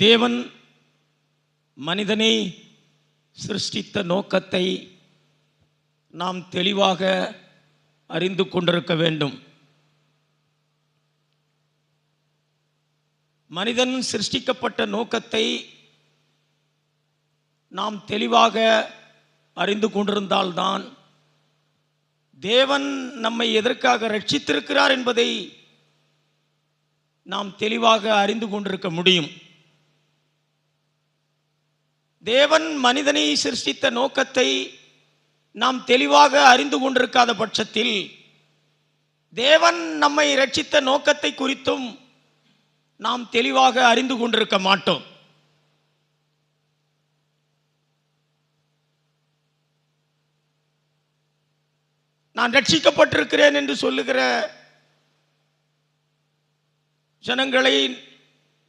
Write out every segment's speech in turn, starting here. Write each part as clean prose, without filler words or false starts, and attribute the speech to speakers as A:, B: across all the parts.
A: தேவன் மனிதனை சிருஷ்டித்த நோக்கத்தை நாம் தெளிவாக அறிந்து கொண்டிருக்க வேண்டும். மனிதன் சிருஷ்டிக்கப்பட்ட நோக்கத்தை நாம் தெளிவாக அறிந்து கொண்டிருந்தால்தான் தேவன் நம்மை எதற்காக ரட்சித்திருக்கிறார் என்பதை நாம் தெளிவாக அறிந்து கொண்டிருக்க முடியும். தேவன் மனிதனை சிருஷ்டித்த நோக்கத்தை நாம் தெளிவாக அறிந்து கொண்டிருக்காத பட்சத்தில் தேவன் நம்மை ரட்சித்த நோக்கத்தை குறித்தும் நாம் தெளிவாக அறிந்து கொண்டிருக்க மாட்டோம். நான் ரட்சிக்கப்பட்டிருக்கிறேன் என்று சொல்லுகிற ஜனங்களை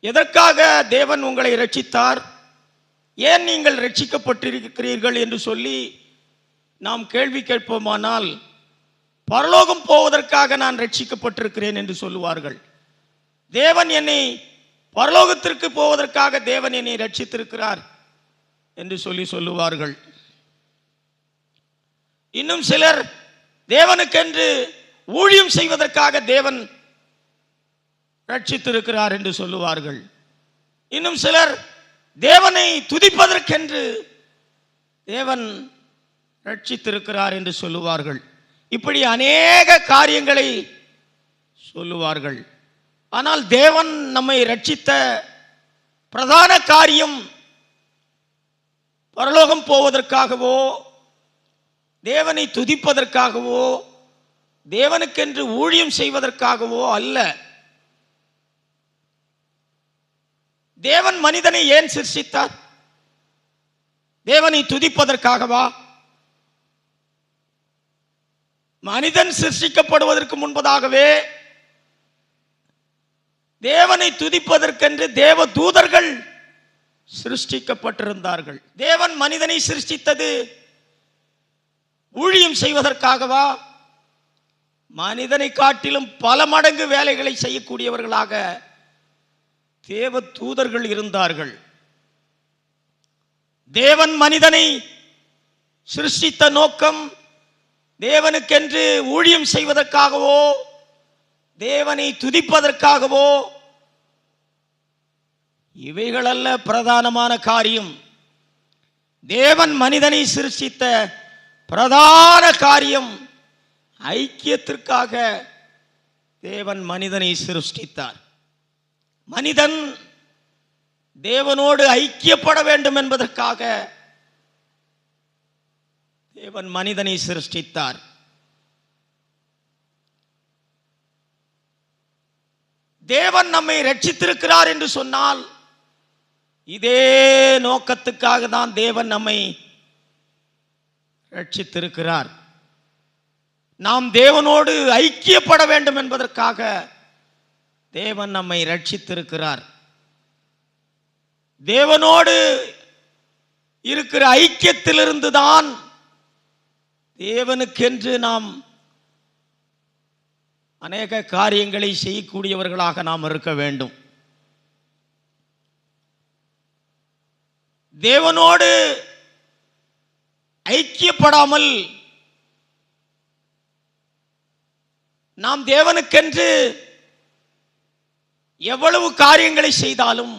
A: எதற்காக தேவன் உங்களை ரட்சித்தார், ஏன் நீங்கள் ரட்சிக்கப்பட்டிருக்கிறீர்கள் என்று சொல்லி நாம் கேள்வி கேட்போமானால் பரலோகம் போவதற்காக நான் ரட்சிக்கப்பட்டிருக்கிறேன் என்று சொல்லுவார்கள். தேவன் என்னை பரலோகத்திற்கு போவதற்காக தேவன் என்னை ரட்சித்திருக்கிறார் என்று சொல்லுவார்கள். இன்னும் சிலர் தேவனுக்கென்று ஊழியம் செய்வதற்காக தேவன் ரட்சித்திருக்கிறார் என்று சொல்லுவார்கள். இன்னும் சிலர் தேவனை துதிப்பதற்கென்று தேவன் ரட்சித்திருக்கிறார் என்று சொல்லுவார்கள். இப்படி அநேக காரியங்களை சொல்லுவார்கள். ஆனால் தேவன் நம்மை ரட்சித்த பிரதான காரியம் பரலோகம் போவதற்காகவோ தேவனை துதிப்பதற்காகவோ தேவனுக்கென்று ஊழியம் செய்வதற்காகவோ அல்ல. தேவன் மனிதனை ஏன் சிருஷ்டித்தார்? தேவனை துதிப்பதற்காகவா? மனிதன் சிருஷ்டிக்கப்படுவதற்கு முன்பதாகவே தேவனை துதிப்பதற்கென்று தேவ தூதர்கள் சிருஷ்டிக்கப்பட்டிருந்தார்கள். தேவன் மனிதனை சிருஷ்டித்தது ஊழியம் செய்வதற்காகவா? மனிதனை காட்டிலும் பல மடங்கு வேலைகளை செய்யக்கூடியவர்களாக தேவ தூதர்கள் இருந்தார்கள். தேவன் மனிதனை சிருஷ்டித்த நோக்கம் தேவனுக்கென்று ஊழியம் செய்வதற்காகவோ தேவனை துதிப்பதற்காகவோ இவைகளல்ல பிரதானமான காரியம். தேவன் மனிதனை சிருஷ்டித்த பிரதான காரியம் ஐக்கியத்திற்காக தேவன் மனிதனை சிருஷ்டித்தார். மனிதன் தேவனோடு ஐக்கியப்பட வேண்டும் என்பதற்காக தேவன் மனிதனை சிருஷ்டித்தார். தேவன் நம்மை ரட்சித்திருக்கிறார் என்று சொன்னால் இதே நோக்கத்துக்காக தான் தேவன் நம்மை ரட்சித்திருக்கிறார். நாம் தேவனோடு ஐக்கியப்பட வேண்டும் என்பதற்காக தேவன் நம்மை ரட்சித்திருக்கிறார். தேவனோடு இருக்கிற ஐக்கியத்திலிருந்து தான் தேவனுக்கென்று நாம் அநேக காரியங்களை செய்யக்கூடியவர்களாக நாம் இருக்க வேண்டும். தேவனோடு ஐக்கியப்படாமல் நாம் தேவனுக்கென்று எவ்வளவு காரியங்களை செய்தாலும்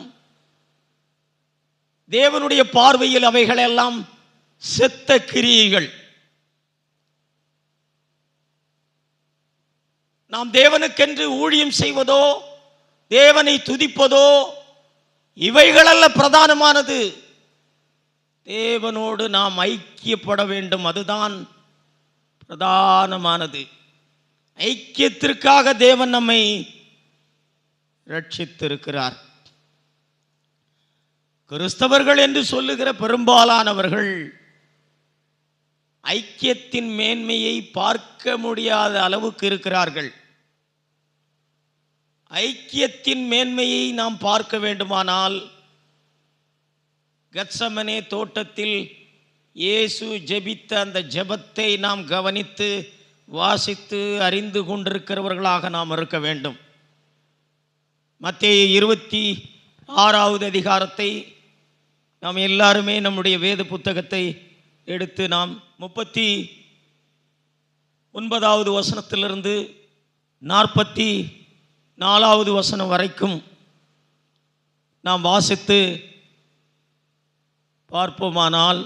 A: தேவனுடைய பார்வையில் அவைகளெல்லாம் செத்த கிரியைகள். நாம் தேவனுக்கென்று ஊழியம் செய்வதோ தேவனை துதிப்பதோ இவைகளல்ல பிரதானமானது. தேவனோடு நாம் ஐக்கியப்பட வேண்டும், அதுதான் பிரதானமானது. ஐக்கியத்திற்காக தேவன் நம்மை ரட்சித்திருக்கிறார். கிறிஸ்தவர்கள் என்று சொல்லுகிற பெரும்பாலானவர்கள் ஐக்கியத்தின் மேன்மையை பார்க்க முடியாத அளவுக்கு இருக்கிறார்கள். ஐக்கியத்தின் மேன்மையை நாம் பார்க்க வேண்டுமானால் கெத்சமனே தோட்டத்தில் இயேசு ஜெபித்த அந்த ஜெபத்தை நாம் கவனித்து வாசித்து அறிந்து கொண்டிருக்கிறவர்களாக நாம் இருக்க வேண்டும். மத்தேயு 6வது அதிகாரத்தை நாம் எல்லாருமே நம்முடைய வேத புத்தகத்தை எடுத்து நாம் 39வது வசனத்திலிருந்து 44வது வசனம் வரைக்கும் நாம் வாசித்து பார்ப்போமானால்,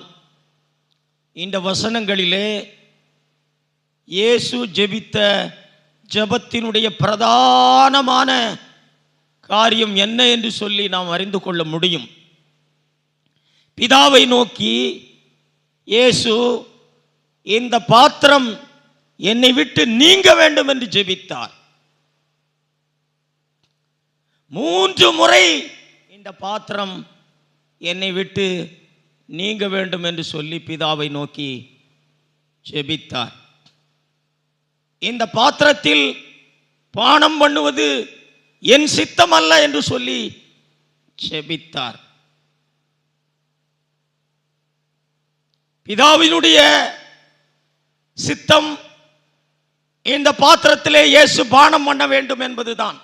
A: இந்த வசனங்களிலே இயேசு ஜெபித்த ஜெபத்தினுடைய பிரதானமான காரியம் என்ன என்று சொல்லி நாம் அறிந்து கொள்ள முடியும். பிதாவை நோக்கி இயேசு, இந்த பாத்திரம் என்னை விட்டு நீங்க வேண்டும் என்று ஜெபித்தார். 3 முறை இந்த பாத்திரம் என்னை விட்டு நீங்க வேண்டும் என்று சொல்லி பிதாவை நோக்கி ஜெபித்தார். இந்த பாத்திரத்தில் பானம் பண்ணுவது என் சித்தம் அல்ல என்று சொல்லி ஜெபித்தார். பிதாவினுடைய சித்தம் இந்த பாத்திரத்திலே இயேசு பானம் பண்ண வேண்டும் என்பதுதான்.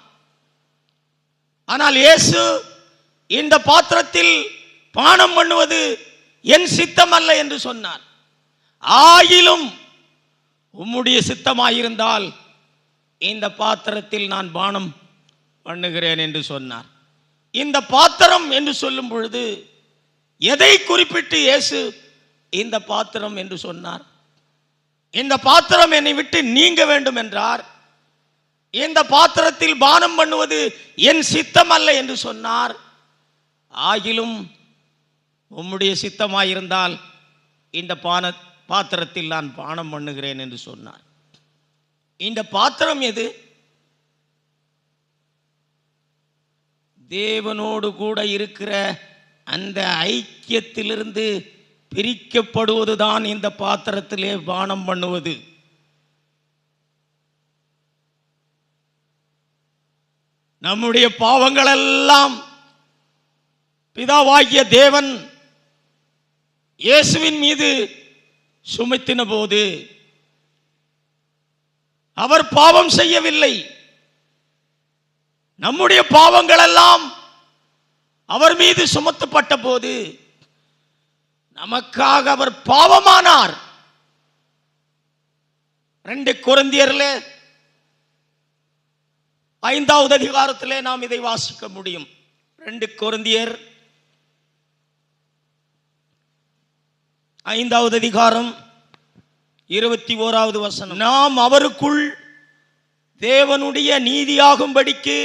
A: ஆனால் இயேசு இந்த பாத்திரத்தில் பானம் பண்ணுவது என் சித்தம் அல்ல என்று சொன்னார். ஆயிலும் உம்முடைய சித்தமாயிருந்தால் இந்த பாத்திரத்தில் நான் பானம் பண்ணுகிறேன் என்று சொன்னார். இந்த பாத்திரம் என்று சொல்லும் பொழுது எதை குறிப்பிட்டு இயேசு இந்த பாத்திரம் என்று சொன்னார்? இந்த பாத்திரம் என்னை விட்டு நீங்க வேண்டும் என்றார். இந்த பாத்திரத்தில் பானம் பண்ணுவது என் சித்தம் அல்ல என்று சொன்னார். ஆகிலும் உம்முடைய சித்தமாயிருந்தால் இந்த பாத்திரத்தில் நான் பானம் பண்ணுகிறேன் என்று சொன்னார். இந்த பாத்திரம் எது? தேவனோடு கூட இருக்கிற அந்த ஐக்கியத்திலிருந்து பிரிக்கப்படுவதுதான் இந்த பாத்திரத்திலே பானம் பண்ணுவது. நம்முடைய பாவங்களெல்லாம் பிதாவாகிய தேவன் இயேசுவின் மீது சுமத்தின போது அவர் பாவம் செய்யவில்லை. நம்முடைய பாவங்களெல்லாம் அவர் மீது சுமத்தப்பட்ட போது நமக்காக அவர் பாவமானார். 2 கொரிந்தியரிலே 5வது அதிகாரத்திலே நாம் இதை வாசிக்க முடியும். 2 கொரிந்தியர் 5வது அதிகாரம் 21வது வசனம். நாம் அவருக்குள் தேவனுடைய நீதியாகும்படிக்கு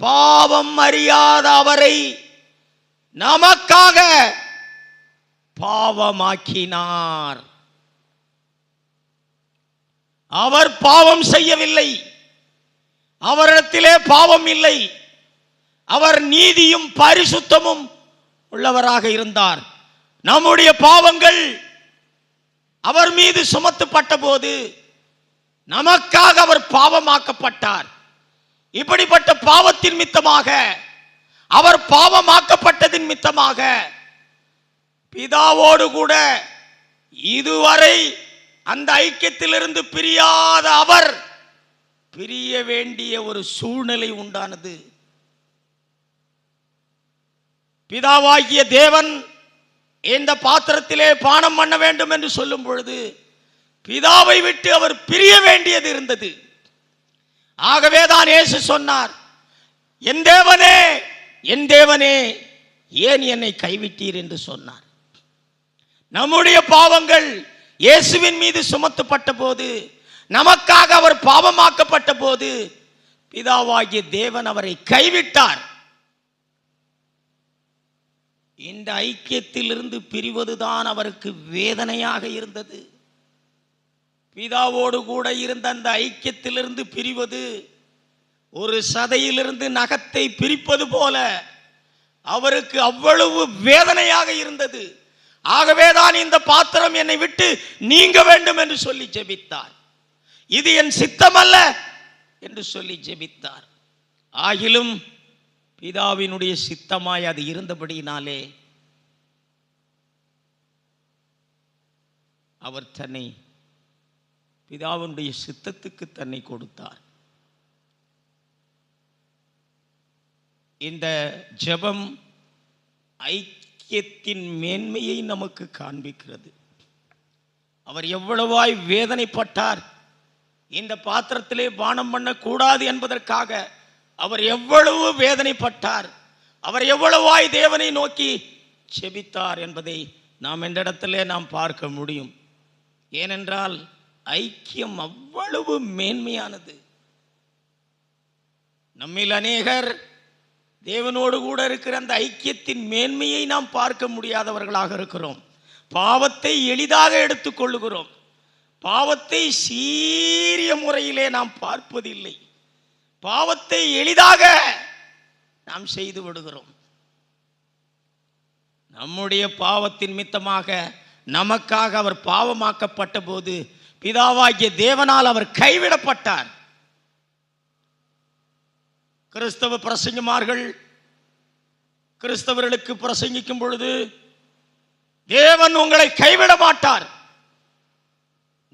A: பாவம் அறியாத அவரை நமக்காக பாவமாக்கினார். அவர் பாவம் செய்யவில்லை, அவரிடத்திலே பாவம் இல்லை. அவர் நீதியும் பரிசுத்தமும் உள்ளவராக இருந்தார். நம்முடைய பாவங்கள் அவர் மீது சுமத்தப்பட்ட போது நமக்காக அவர் பாவமாக்கப்பட்டார். இப்படிப்பட்ட பாவத்தின் மித்தமாக, அவர் பாவமாக்கப்பட்டதின் மித்தமாக பிதாவோடு கூட இதுவரை அந்த ஐக்கியத்திலிருந்து பிரியாத அவர் பிரிய வேண்டிய ஒரு சூழ்நிலை உண்டானது. பிதாவாகிய தேவன் இந்த பாத்திரத்திலே பானம் பண்ண வேண்டும் என்று சொல்லும் பொழுது பிதாவை விட்டு அவர் பிரிய வேண்டியது இருந்தது. ஆகவேதான் இயேசு சொன்னார், என் தேவனே, என் தேவனே, ஏன் என்னை கைவிட்டீர் என்று சொன்னார். நம்முடைய பாவங்கள் இயேசுவின் மீது சுமத்தப்பட்ட போது, நமக்காக அவர் பாவமாக்கப்பட்ட போது பிதாவாகிய தேவன் அவரை கைவிட்டார். இந்த ஐக்கியத்திலிருந்து பிரிவதுதான் அவருக்கு வேதனையாக இருந்தது. பிதாவோடு கூட இருந்த அந்த ஐக்கியத்திலிருந்து பிரிவது ஒரு சதையிலிருந்து நகத்தை பிரிப்பது போல அவருக்கு அவ்வளவு வேதனையாக இருந்தது. ஆகவேதான் இந்த பாத்திரம் என்னை விட்டு நீங்க வேண்டும் என்று சொல்லி ஜெபித்தார். இது என் சித்தம் அல்ல என்று சொல்லி ஜெபித்தார். ஆகிலும் பிதாவினுடைய சித்தமாய் அது இருந்தபடியினாலே அவர் தன்னை பிதாவினுடைய சித்தத்துக்கு தன்னை கொடுத்தார். இந்த ஜெபம் ஐக்கியத்தின் மேன்மையை நமக்கு காண்பிக்கிறது. அவர் எவ்வளவாய் வேதனைப்பட்டார். இந்த பாத்திரத்திலே பானம் பண்ணக்கூடாது என்பதற்காக அவர் எவ்வளவு வேதனைப்பட்டார். அவர் எவ்வளவாய் தேவனை நோக்கி செபித்தார் என்பதை நாம் இந்த இடத்திலே நாம் பார்க்க முடியும். ஏனென்றால் ஐக்கியம் அவ்வளவு மேன்மையானது. நம்மில் அநேகர் தேவனோடு கூட இருக்கிற அந்த ஐக்கியத்தின் மேன்மையை நாம் பார்க்க முடியாதவர்களாக இருக்கிறோம். பாவத்தை எளிதாக எடுத்துக்கொள்ளுகிறோம். பாவத்தை சீரிய முறையிலே நாம் பார்ப்பதில்லை. பாவத்தை எளிதாக நாம் செய்து விடுகிறோம். நம்முடைய பாவத்தின் மித்தமாக நமக்காக அவர் பாவமாக்கப்பட்ட போது பிதாவாகிய தேவனால் அவர் கைவிடப்பட்டார். கிறிஸ்தவ பிரசங்கிமார்கள் கிறிஸ்தவர்களுக்கு பிரசங்கிக்கும் பொழுது தேவன் உங்களை கைவிட மாட்டார்,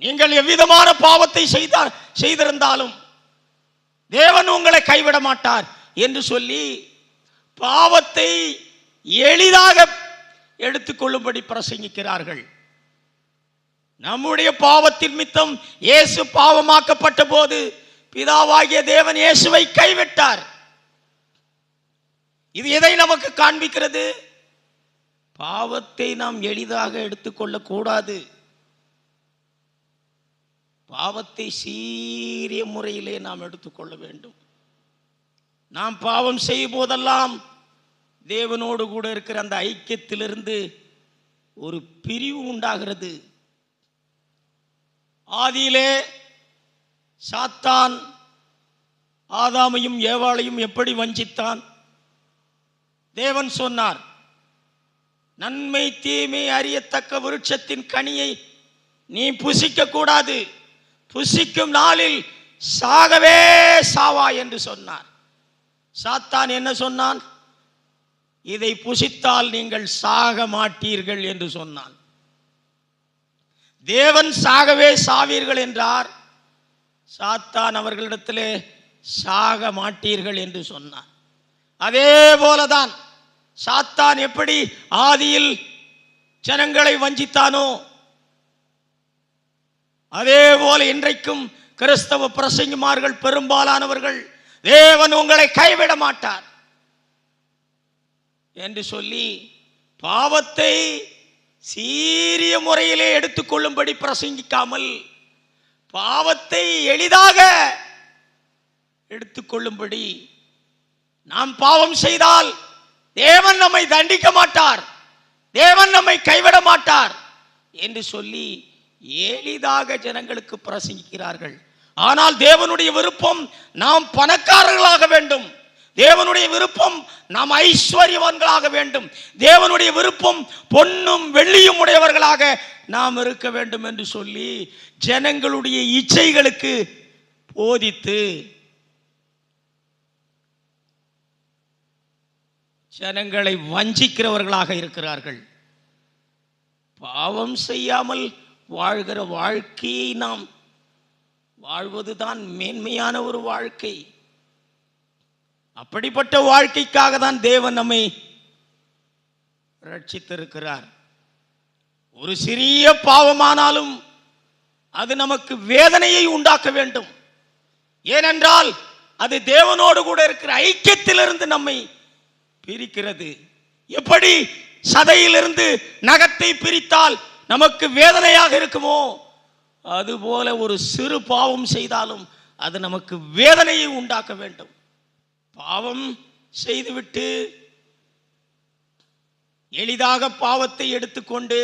A: நீங்கள் எவ்விதமான பாவத்தை செய்திருந்தாலும் தேவன் உங்களை கைவிட மாட்டார் என்று சொல்லி பாவத்தை எளிதாக எடுத்துக்கொள்ளும்படி பிரசங்கிக்கிறார்கள். நம்முடைய பாவத்தின் மித்தம் இயேசு பாவமாக்கப்பட்ட போது பிதாவாகிய தேவன் இயேசுவை கைவிட்டார். இது எதை நமக்கு காண்பிக்கிறது? பாவத்தை நாம் எளிதாக எடுத்துக்கொள்ளக் கூடாது. பாவத்தை சீரிய முறையிலே நாம் எடுத்துக்கொள்ள வேண்டும். நாம் பாவம் செய்யும் போதெல்லாம் தேவனோடு கூட இருக்கிற அந்த ஐக்கியத்திலிருந்து ஒரு பிரிவு உண்டாகிறது. ஆதியிலே சாத்தான் ஆதாமையும் ஏவாளையும் எப்படி வஞ்சித்தான்? தேவன் சொன்னார், நன்மை தீமை அறியத்தக்க விருட்சத்தின் கனியை நீ புசிக்க கூடாது, புசிக்கும் நாளில் சாகவே சாவா என்று சொன்னார். சாத்தான் என்ன சொன்னான்? இதை புசித்தால் நீங்கள் சாக மாட்டீர்கள் என்று சொன்னான். தேவன் சாகவே சாவீர்கள் என்றார். சாத்தான் அவர்களிடத்திலே சாக மாட்டீர்கள் என்று சொன்னார். அதே போலதான் சாத்தான் எப்படி ஆதியில் ஜனங்களை வஞ்சித்தானோ அதே போல இன்றைக்கும் கிறிஸ்தவ பிரசங்கிமார்கள் பெரும்பாலானவர்கள் தேவன் உங்களை கைவிட மாட்டார் என்று சொல்லி பாவத்தை சீரிய முறையிலே எடுத்துக்கொள்ளும்படி பிரசங்கிக்காமல் பாவத்தை எளிதாக எடுத்துக்கொள்ளும்படி, நாம் பாவம் செய்தால் தேவன் நம்மை தண்டிக்க மாட்டார், தேவன் நம்மை கைவிட மாட்டார் என்று சொல்லி எளிதாக ஜனங்களுக்கு பிரசங்கிக்கிறார்கள். ஆனால் தேவனுடைய விருப்பம் நாம் பணக்காரர்களாக வேண்டும், தேவனுடைய விருப்பம் நாம் ஐஸ்வர்யவான்களாக வேண்டும், தேவனுடைய விருப்பம் பொன்னும் வெள்ளியும் உடையவர்களாக நாம் இருக்க வேண்டும் என்று சொல்லி ஜனங்களுடைய இச்சைகளுக்கு போதித்து ஜனங்களை வஞ்சிக்கிறவர்களாக இருக்கிறார்கள். பாவம் செய்யாமல் வாழ்கிற வாழ்க்கையை நாம் வாழ்வதுதான் மேன்மையான ஒரு வாழ்க்கை. அப்படிப்பட்ட வாழ்க்கைக்காக தான் தேவன் நம்மை ரட்சித்திருக்கிறார். ஒரு சிறிய பாவமானாலும் அது நமக்கு வேதனையை உண்டாக்க வேண்டும். ஏனென்றால் அது தேவனோடு கூட இருக்கிற ஐக்கியத்திலிருந்து நம்மை பிரிக்கிறது. எப்படி சதையிலிருந்து நகத்தை பிரித்தால் நமக்கு வேதனையாக இருக்குமோ அதுபோல ஒரு சிறு பாவம் செய்தாலும் அது நமக்கு வேதனையை உண்டாக்க வேண்டும். பாவம் செய்துவிட்டு எளிதாக பாவத்தை எடுத்துக்கொண்டு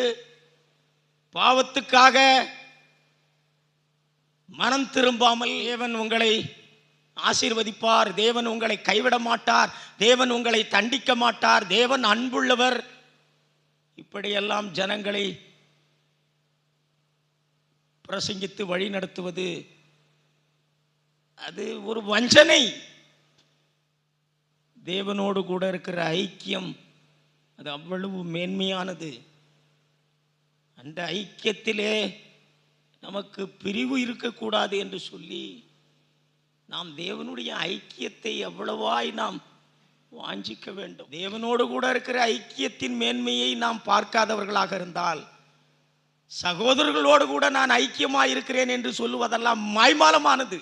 A: பாவத்துக்காக மனம் திரும்பாமல் தேவன் உங்களை ஆசீர்வதிப்பார், தேவன் உங்களை கைவிட மாட்டார், தேவன் உங்களை தண்டிக்க மாட்டார், தேவன் அன்புள்ளவர், இப்படியெல்லாம் ஜனங்களை பிரசங்கித்து வழி நடத்துவது அது ஒரு வஞ்சனை. தேவனோடு கூட இருக்கிற ஐக்கியம் அது அவ்வளவு மேன்மையானது. அந்த ஐக்கியத்திலே நமக்கு பிரிவு இருக்கக்கூடாது என்று சொல்லி நாம் தேவனுடைய ஐக்கியத்தை எவ்வளவாய் நாம் வாஞ்சிக்க வேண்டும். தேவனோடு கூட இருக்கிற ஐக்கியத்தின் மேன்மையை நாம் பார்க்காதவர்களாக இருந்தால், சகோதரர்களோடு கூட நான் ஐக்கியமாக இருக்கிறேன் என்று சொல்லுவதெல்லாம் மாய்மாலமானது.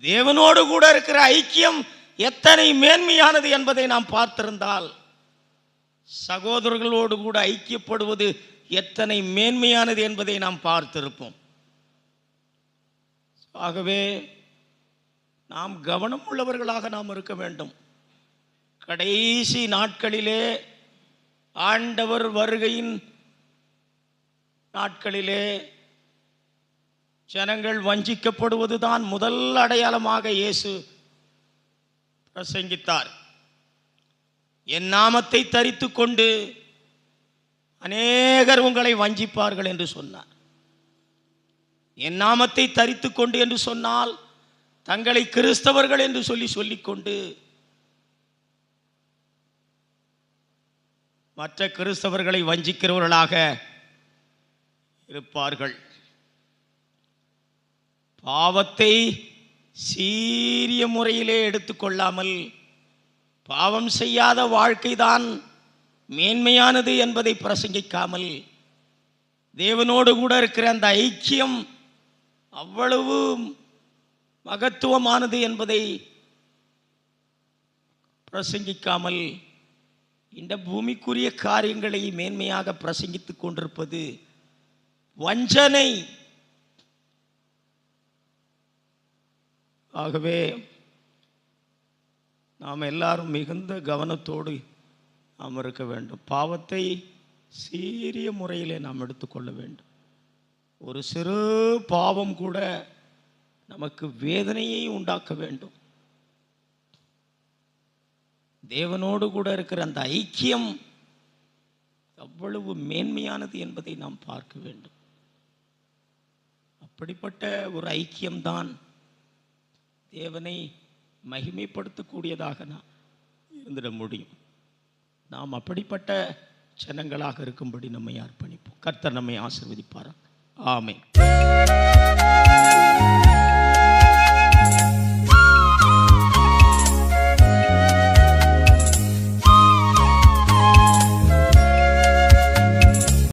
A: தேவனோடு கூட இருக்கிற ஐக்கியம் எத்தனை மேன்மையானது என்பதை நாம் பார்த்திருந்தால், சகோதரர்களோடு கூட ஐக்கியப்படுவது எத்தனை மேன்மையானது என்பதை நாம் பார்த்திருப்போம். ஆகவே நாம் கவனம் உள்ளவர்களாக நாம் இருக்க வேண்டும். கடைசி நாட்களிலே, ஆண்டவர் வருகையின் நாட்களிலே ஜனங்கள் வஞ்சிக்கப்படுவதுதான் முதல் அடையாளமாக இயேசு பிரசங்கித்தார். என் நாமத்தை தரித்து கொண்டு அநேகர் உங்களை வஞ்சிப்பார்கள் என்று சொன்னார். என் நாமத்தை தரித்து கொண்டு என்று சொன்னால் தங்களை கிறிஸ்தவர்கள் என்று சொல்லிக்கொண்டு மற்ற கிறிஸ்தவர்களை வஞ்சிக்கிறவர்களாக இருப்பார்கள். பாவத்தை சீரிய முறையிலே எடுத்துக்கொள்ளாமல், பாவம் செய்யாத வாழ்க்கைதான் மேன்மையானது என்பதை பிரசங்கிக்காமல், தேவனோடு கூட இருக்கிற அந்த ஐக்கியம் அவ்வளவு மகத்துவமானது என்பதை பிரசங்கிக்காமல், இந்த பூமிக்குரிய காரியங்களை மேன்மையாக பிரசங்கித்துக் கொண்டிருப்பது வஞ்சனை. ஆகவே நாம் எல்லாரும் மிகுந்த கவனத்தோடு நாம் இருக்க வேண்டும். பாவத்தை சீரிய முறையிலே நாம் எடுத்துக்கொள்ள வேண்டும். ஒரு சிறு பாவம் கூட நமக்கு வேதனையை உண்டாக்க வேண்டும். தேவனோடு கூட இருக்கிற அந்த ஐக்கியம் அவ்வளவு மேன்மையானது என்பதை நாம் பார்க்க வேண்டும். அப்படிப்பட்ட ஒரு ஐக்கியம்தான் தேவனை மகிமைப்படுத்தக்கூடியதாக நாம் இருந்திட முடியும். நாம் அப்படிப்பட்ட ஜனங்களாக இருக்கும்படி நம்மை அர்ப்பணிப்போம். கர்த்தர் நம்மை ஆசீர்வதிப்பார். ஆமென்.